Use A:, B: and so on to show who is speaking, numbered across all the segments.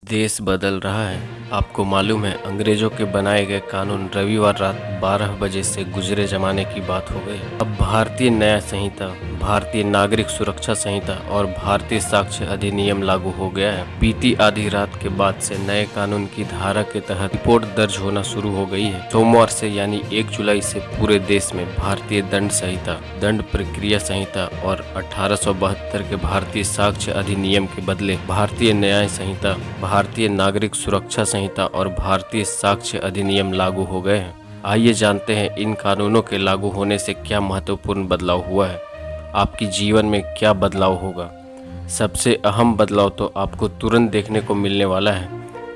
A: देश बदल रहा है। आपको मालूम है, अंग्रेजों के बनाए गए कानून रविवार रात 12 बजे से गुजरे जमाने की बात हो गई। अब भारतीय न्याय संहिता, भारतीय नागरिक सुरक्षा संहिता और भारतीय साक्ष्य अधिनियम लागू हो गया है। बीती आधी रात के बाद से नए कानून की धारा के तहत रिपोर्ट दर्ज होना शुरू हो गई है। सोमवार से यानी 1 जुलाई से पूरे देश में भारतीय दंड संहिता, दंड प्रक्रिया संहिता और 1872 के भारतीय साक्ष्य अधिनियम के बदले भारतीय न्याय संहिता, भारतीय नागरिक सुरक्षा संहिता और भारतीय साक्ष्य अधिनियम लागू हो गए हैं। आइए जानते हैं इन कानूनों के लागू होने से क्या महत्वपूर्ण बदलाव हुआ है, आपकी जीवन में क्या बदलाव होगा। सबसे अहम बदलाव तो आपको तुरंत देखने को मिलने वाला है।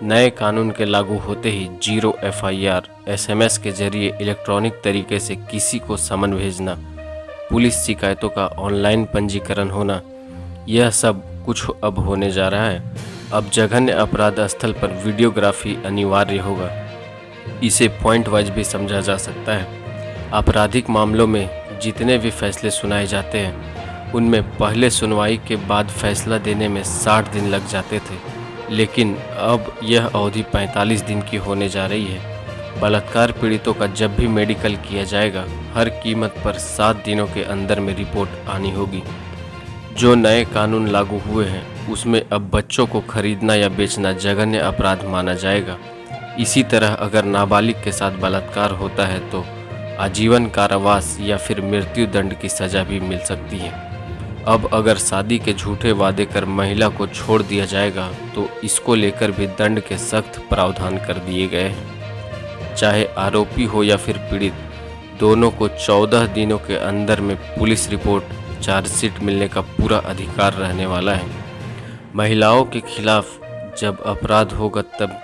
A: नए कानून के लागू होते ही 0 FIR, SMS के जरिए इलेक्ट्रॉनिक तरीके से किसी को समन भेजना, पुलिस शिकायतों का ऑनलाइन पंजीकरण होना, यह सब कुछ अब होने जा रहा है। अब जघन्य अपराध स्थल पर वीडियोग्राफी अनिवार्य होगा। इसे पॉइंट वाइज भी समझा जा सकता है। आपराधिक मामलों में जितने भी फैसले सुनाए जाते हैं, उनमें पहले सुनवाई के बाद फैसला देने में 60 दिन लग जाते थे, लेकिन अब यह अवधि 45 दिन की होने जा रही है। बलात्कार पीड़ितों का जब भी मेडिकल किया जाएगा, हर कीमत पर 7 दिनों के अंदर में रिपोर्ट आनी होगी। जो नए कानून लागू हुए हैं, उसमें अब बच्चों को खरीदना या बेचना जघन्य अपराध माना जाएगा। इसी तरह अगर नाबालिग के साथ बलात्कार होता है तो आजीवन कारावास या फिर मृत्यु दंड की सजा भी मिल सकती है। अब अगर शादी के झूठे वादे कर महिला को छोड़ दिया जाएगा तो इसको लेकर भी दंड के सख्त प्रावधान कर दिए गए हैं। चाहे आरोपी हो या फिर पीड़ित, दोनों को 14 दिनों के अंदर में पुलिस रिपोर्ट, चार्जशीट मिलने का पूरा अधिकार रहने वाला है। महिलाओं के खिलाफ जब अपराध होगा तब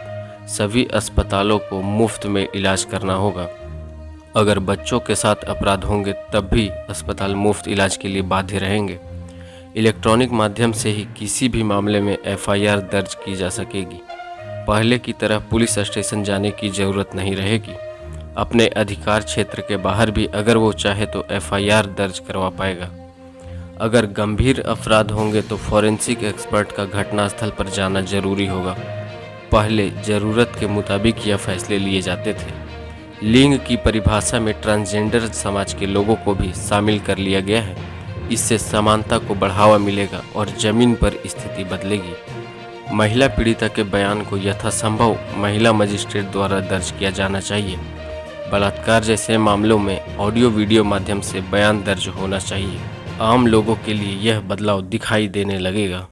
A: सभी अस्पतालों को मुफ्त में इलाज करना होगा। अगर बच्चों के साथ अपराध होंगे तब भी अस्पताल मुफ्त इलाज के लिए बाध्य रहेंगे। इलेक्ट्रॉनिक माध्यम से ही किसी भी मामले में FIR दर्ज की जा सकेगी। पहले की तरह पुलिस स्टेशन जाने की ज़रूरत नहीं रहेगी। अपने अधिकार क्षेत्र के बाहर भी अगर वो चाहे तो FIR दर्ज करवा पाएगा। अगर गंभीर अपराध होंगे तो फॉरेंसिक एक्सपर्ट का घटनास्थल पर जाना जरूरी होगा। पहले ज़रूरत के मुताबिक यह फैसले लिए जाते थे। लिंग की परिभाषा में ट्रांसजेंडर समाज के लोगों को भी शामिल कर लिया गया है। इससे समानता को बढ़ावा मिलेगा और जमीन पर स्थिति बदलेगी। महिला पीड़िता के बयान को यथासंभव महिला मजिस्ट्रेट द्वारा दर्ज किया जाना चाहिए। बलात्कार जैसे मामलों में ऑडियो वीडियो माध्यम से बयान दर्ज होना चाहिए। आम लोगों के लिए यह बदलाव दिखाई देने लगेगा।